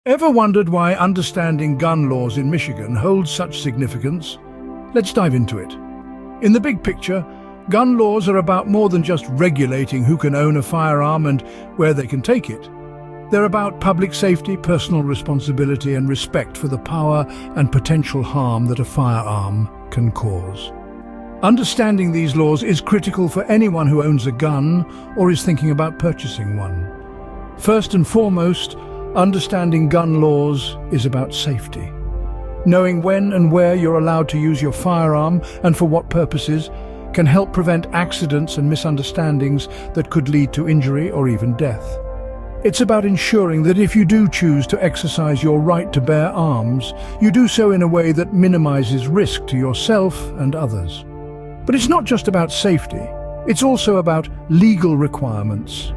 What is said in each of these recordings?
Ever wondered why understanding gun laws in Michigan holds such significance? Let's dive into it. In the big picture, gun laws are about more than just regulating who can own a firearm and where they can take it. They're about public safety, personal responsibility, and respect for the power and potential harm that a firearm can cause. Understanding these laws is critical for anyone who owns a gun or is thinking about purchasing one. First and foremost, understanding gun laws is about safety. Knowing when and where you're allowed to use your firearm and for what purposes can help prevent accidents and misunderstandings that could lead to injury or even death. It's about ensuring that if you do choose to exercise your right to bear arms, you do so in a way that minimizes risk to yourself and others. But it's not just about safety, it's also about legal requirements.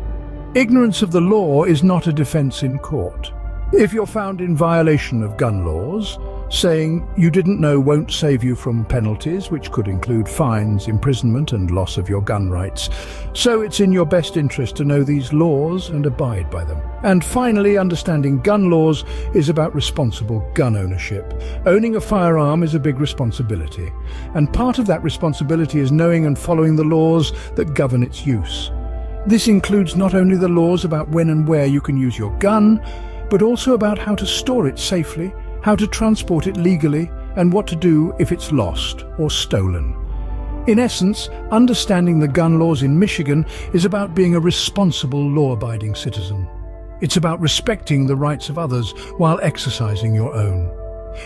Ignorance of the law is not a defense in court. If you're found in violation of gun laws, saying you didn't know won't save you from penalties, which could include fines, imprisonment, and loss of your gun rights. So it's in your best interest to know these laws and abide by them. And finally, understanding gun laws is about responsible gun ownership. Owning a firearm is a big responsibility, and part of that responsibility is knowing and following the laws that govern its use. This includes not only the laws about when and where you can use your gun, but also about how to store it safely, how to transport it legally, and what to do if it's lost or stolen. In essence, understanding the gun laws in Michigan is about being a responsible, law-abiding citizen. It's about respecting the rights of others while exercising your own.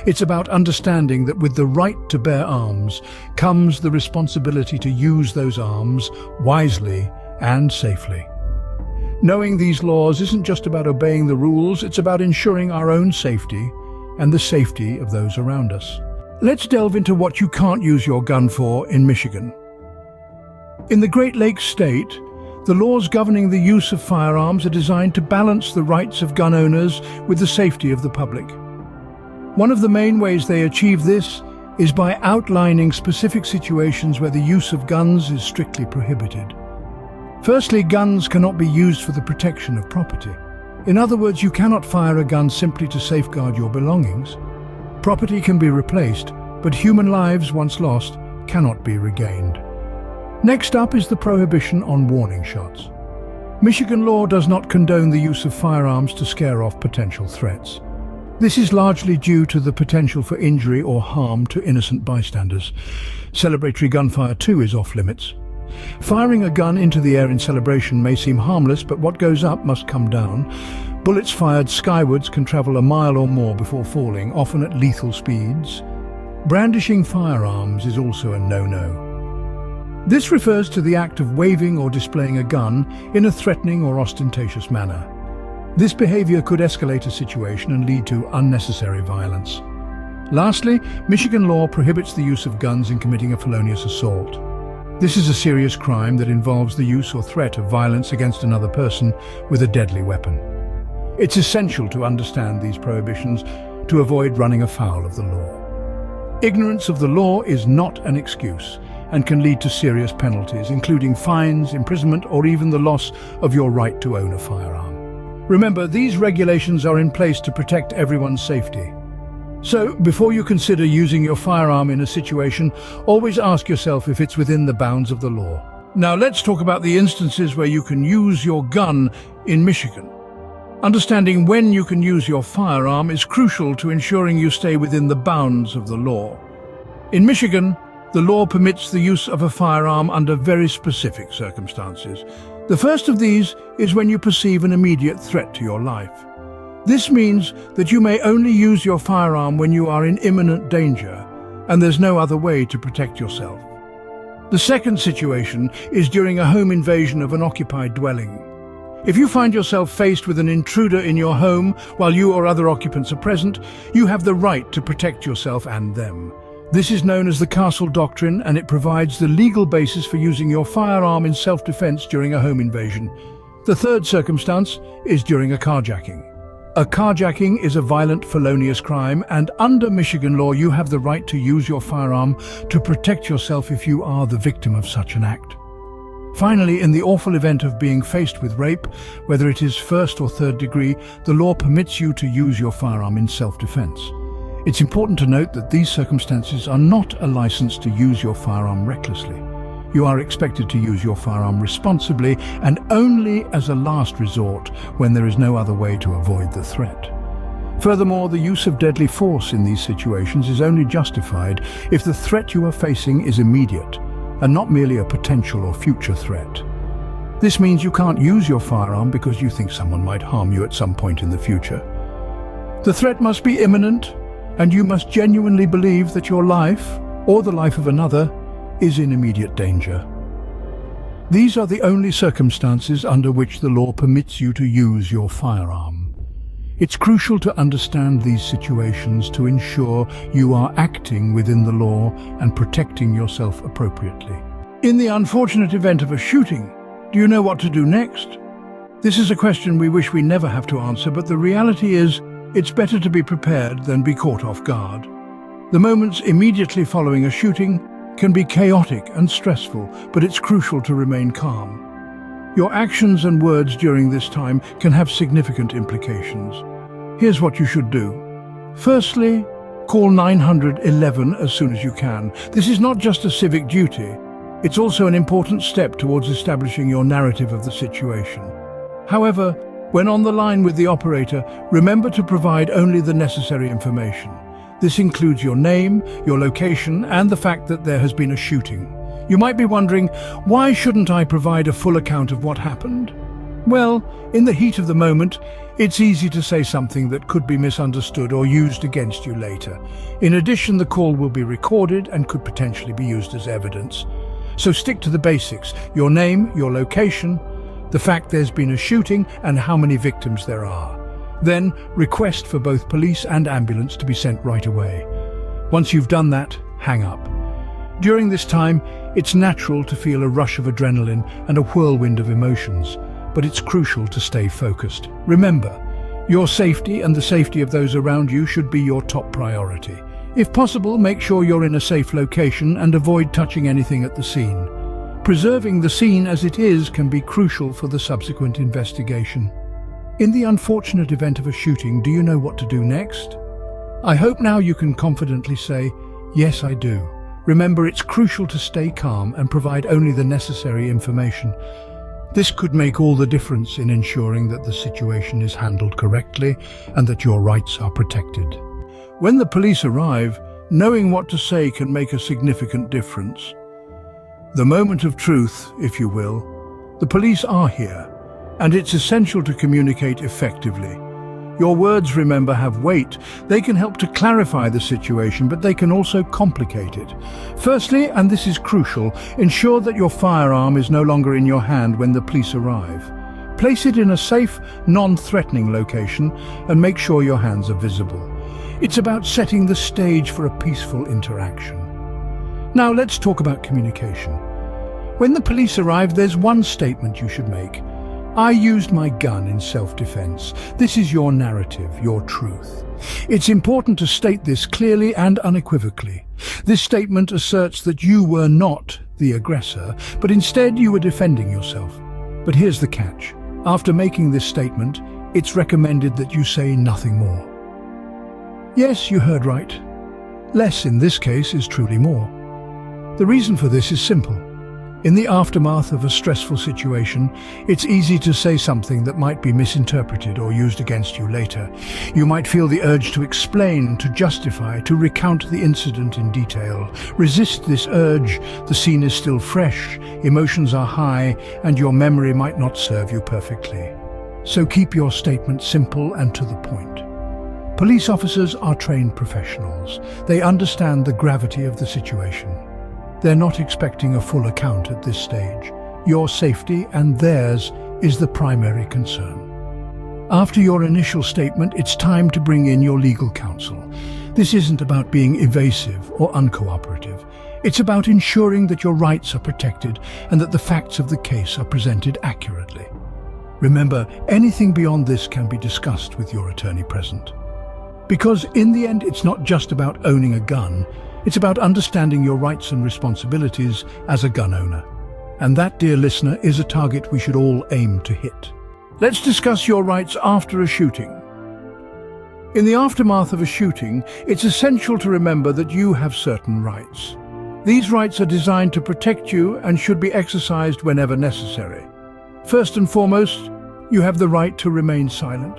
It's about understanding that with the right to bear arms comes the responsibility to use those arms wisely and safely. Knowing these laws isn't just about obeying the rules, it's about ensuring our own safety and the safety of those around us. Let's delve into what you can't use your gun for in Michigan. In the Great Lakes state, the laws governing the use of firearms are designed to balance the rights of gun owners with the safety of the public. One of the main ways they achieve this is by outlining specific situations where the use of guns is strictly prohibited. Firstly, guns cannot be used for the protection of property. In other words, you cannot fire a gun simply to safeguard your belongings. Property can be replaced, but human lives, once lost, cannot be regained. Next up is the prohibition on warning shots. Michigan law does not condone the use of firearms to scare off potential threats. This is largely due to the potential for injury or harm to innocent bystanders. Celebratory gunfire too is off limits. Firing a gun into the air in celebration may seem harmless, but what goes up must come down. Bullets fired skywards can travel a mile or more before falling, often at lethal speeds. Brandishing firearms is also a no-no. This refers to the act of waving or displaying a gun in a threatening or ostentatious manner. This behavior could escalate a situation and lead to unnecessary violence. Lastly, Michigan law prohibits the use of guns in committing a felonious assault. This is a serious crime that involves the use or threat of violence against another person with a deadly weapon. It's essential to understand these prohibitions to avoid running afoul of the law. Ignorance of the law is not an excuse and can lead to serious penalties, including fines, imprisonment, or even the loss of your right to own a firearm. Remember, these regulations are in place to protect everyone's safety. So, before you consider using your firearm in a situation, always ask yourself if it's within the bounds of the law. Now let's talk about the instances where you can use your gun in Michigan. Understanding when you can use your firearm is crucial to ensuring you stay within the bounds of the law. In Michigan, the law permits the use of a firearm under very specific circumstances. The first of these is when you perceive an immediate threat to your life. This means that you may only use your firearm when you are in imminent danger and there's no other way to protect yourself. The second situation is during a home invasion of an occupied dwelling. If you find yourself faced with an intruder in your home while you or other occupants are present, you have the right to protect yourself and them. This is known as the castle doctrine, and it provides the legal basis for using your firearm in self-defense during a home invasion. The third circumstance is during a carjacking. A carjacking is a violent, felonious crime, and under Michigan law you have the right to use your firearm to protect yourself if you are the victim of such an act. Finally, in the awful event of being faced with rape, whether it is first or third degree, the law permits you to use your firearm in self-defense. It's important to note that these circumstances are not a license to use your firearm recklessly. You are expected to use your firearm responsibly and only as a last resort when there is no other way to avoid the threat. Furthermore, the use of deadly force in these situations is only justified if the threat you are facing is immediate and not merely a potential or future threat. This means you can't use your firearm because you think someone might harm you at some point in the future. The threat must be imminent, and you must genuinely believe that your life, or the life of another, is in immediate danger. These are the only circumstances under which the law permits you to use your firearm. It's crucial to understand these situations to ensure you are acting within the law and protecting yourself appropriately. In the unfortunate event of a shooting, do you know what to do next? This is a question we wish we never have to answer, but the reality is, it's better to be prepared than be caught off guard. The moments immediately following a shooting can be chaotic and stressful, but it's crucial to remain calm. Your actions and words during this time can have significant implications. Here's what you should do. Firstly, call 911 as soon as you can. This is not just a civic duty, it's also an important step towards establishing your narrative of the situation. However, when on the line with the operator, remember to provide only the necessary information. This includes your name, your location, and the fact that there has been a shooting. You might be wondering, why shouldn't I provide a full account of what happened? Well, in the heat of the moment, it's easy to say something that could be misunderstood or used against you later. In addition, the call will be recorded and could potentially be used as evidence. So stick to the basics: your name, your location, the fact there's been a shooting, and how many victims there are. Then request for both police and ambulance to be sent right away. Once you've done that, hang up. During this time, it's natural to feel a rush of adrenaline and a whirlwind of emotions, but it's crucial to stay focused. Remember, your safety and the safety of those around you should be your top priority. If possible, make sure you're in a safe location and avoid touching anything at the scene. Preserving the scene as it is can be crucial for the subsequent investigation. In the unfortunate event of a shooting, do you know what to do next? I hope now you can confidently say, "Yes, I do." Remember, it's crucial to stay calm and provide only the necessary information. This could make all the difference in ensuring that the situation is handled correctly and that your rights are protected. When the police arrive, knowing what to say can make a significant difference. The moment of truth, if you will. The police are here, and it's essential to communicate effectively. Your words, remember, have weight. They can help to clarify the situation, but they can also complicate it. Firstly, and this is crucial, ensure that your firearm is no longer in your hand when the police arrive. Place it in a safe, non-threatening location and make sure your hands are visible. It's about setting the stage for a peaceful interaction. Now let's talk about communication. When the police arrive, there's one statement you should make. "I used my gun in self-defense." This is your narrative, your truth. It's important to state this clearly and unequivocally. This statement asserts that you were not the aggressor, but instead you were defending yourself. But here's the catch. After making this statement, it's recommended that you say nothing more. Yes, you heard right. Less in this case is truly more. The reason for this is simple. In the aftermath of a stressful situation, it's easy to say something that might be misinterpreted or used against you later. You might feel the urge to explain, to justify, to recount the incident in detail. Resist this urge. The scene is still fresh, emotions are high, and your memory might not serve you perfectly. So keep your statement simple and to the point. Police officers are trained professionals. They understand the gravity of the situation. They're not expecting a full account at this stage. Your safety and theirs is the primary concern. After your initial statement, it's time to bring in your legal counsel. This isn't about being evasive or uncooperative. It's about ensuring that your rights are protected and that the facts of the case are presented accurately. Remember, anything beyond this can be discussed with your attorney present. Because in the end, it's not just about owning a gun. It's about understanding your rights and responsibilities as a gun owner. And that, dear listener, is a target we should all aim to hit. Let's discuss your rights after a shooting. In the aftermath of a shooting, it's essential to remember that you have certain rights. These rights are designed to protect you and should be exercised whenever necessary. First and foremost, you have the right to remain silent.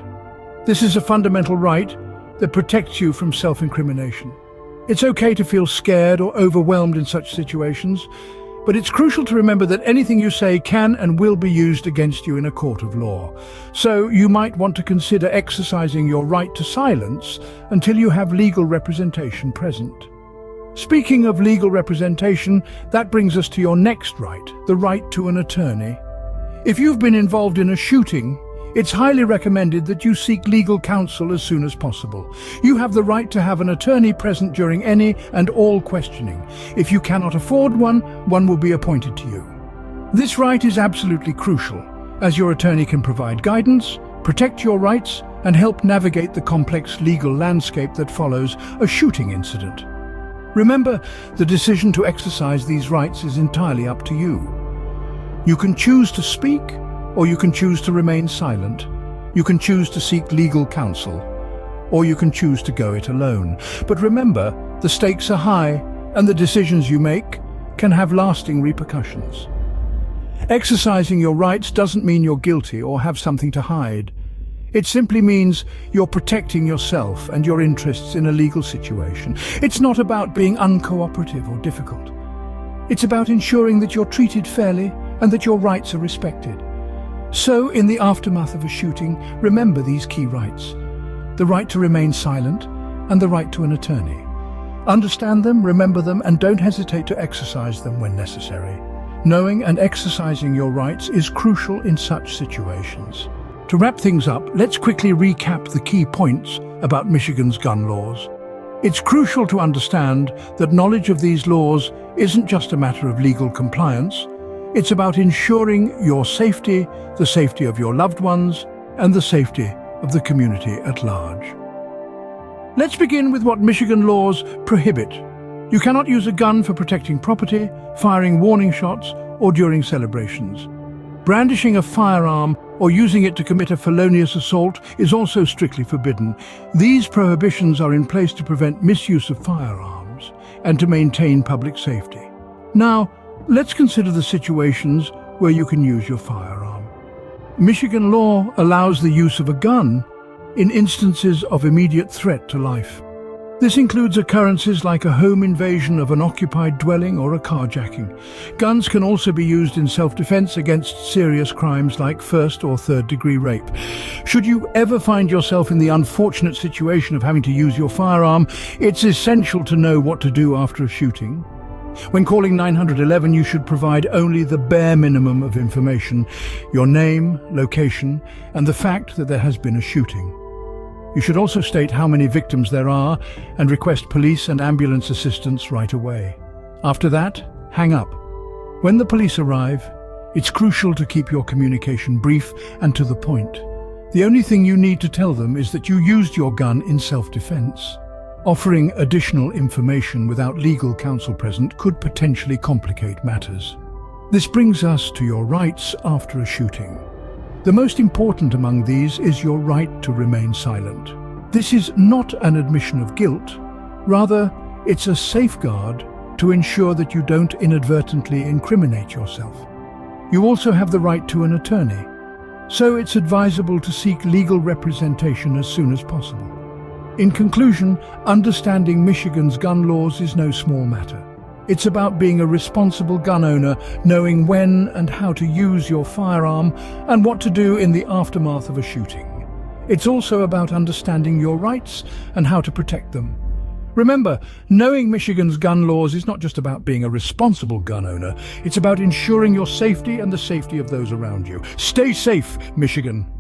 This is a fundamental right that protects you from self-incrimination. It's okay to feel scared or overwhelmed in such situations, but it's crucial to remember that anything you say can and will be used against you in a court of law. So you might want to consider exercising your right to silence until you have legal representation present. Speaking of legal representation, that brings us to your next right, the right to an attorney. If you've been involved in a shooting, it's highly recommended that you seek legal counsel as soon as possible. You have the right to have an attorney present during any and all questioning. If you cannot afford one will be appointed to you. This right is absolutely crucial, as your attorney can provide guidance, protect your rights, and help navigate the complex legal landscape that follows a shooting incident. Remember, the decision to exercise these rights is entirely up to you. You can choose to speak, or you can choose to remain silent. You can choose to seek legal counsel, or you can choose to go it alone. But remember, the stakes are high, and the decisions you make can have lasting repercussions. Exercising your rights doesn't mean you're guilty or have something to hide. It simply means you're protecting yourself and your interests in a legal situation. It's not about being uncooperative or difficult. It's about ensuring that you're treated fairly and that your rights are respected. So, in the aftermath of a shooting, remember these key rights: the right to remain silent and the right to an attorney. Understand them, remember them, and don't hesitate to exercise them when necessary. Knowing and exercising your rights is crucial in such situations. To wrap things up, let's quickly recap the key points about Michigan's gun laws. It's crucial to understand that knowledge of these laws isn't just a matter of legal compliance. It's about ensuring your safety, the safety of your loved ones, and the safety of the community at large. Let's begin with what Michigan laws prohibit. You cannot use a gun for protecting property, firing warning shots, or during celebrations. Brandishing a firearm or using it to commit a felonious assault is also strictly forbidden. These prohibitions are in place to prevent misuse of firearms and to maintain public safety. Now, let's consider the situations where you can use your firearm. Michigan law allows the use of a gun in instances of immediate threat to life. This includes occurrences like a home invasion of an occupied dwelling or a carjacking. Guns can also be used in self-defense against serious crimes like first or third-degree rape. Should you ever find yourself in the unfortunate situation of having to use your firearm, it's essential to know what to do after a shooting. When calling 911, you should provide only the bare minimum of information: your name, location, and the fact that there has been a shooting. You should also state how many victims there are and request police and ambulance assistance right away. After that, hang up. When the police arrive, it's crucial to keep your communication brief and to the point. The only thing you need to tell them is that you used your gun in self-defense. Offering additional information without legal counsel present could potentially complicate matters. This brings us to your rights after a shooting. The most important among these is your right to remain silent. This is not an admission of guilt. Rather, it's a safeguard to ensure that you don't inadvertently incriminate yourself. You also have the right to an attorney, so it's advisable to seek legal representation as soon as possible. In conclusion, understanding Michigan's gun laws is no small matter. It's about being a responsible gun owner, knowing when and how to use your firearm and what to do in the aftermath of a shooting. It's also about understanding your rights and how to protect them. Remember, knowing Michigan's gun laws is not just about being a responsible gun owner. It's about ensuring your safety and the safety of those around you. Stay safe, Michigan.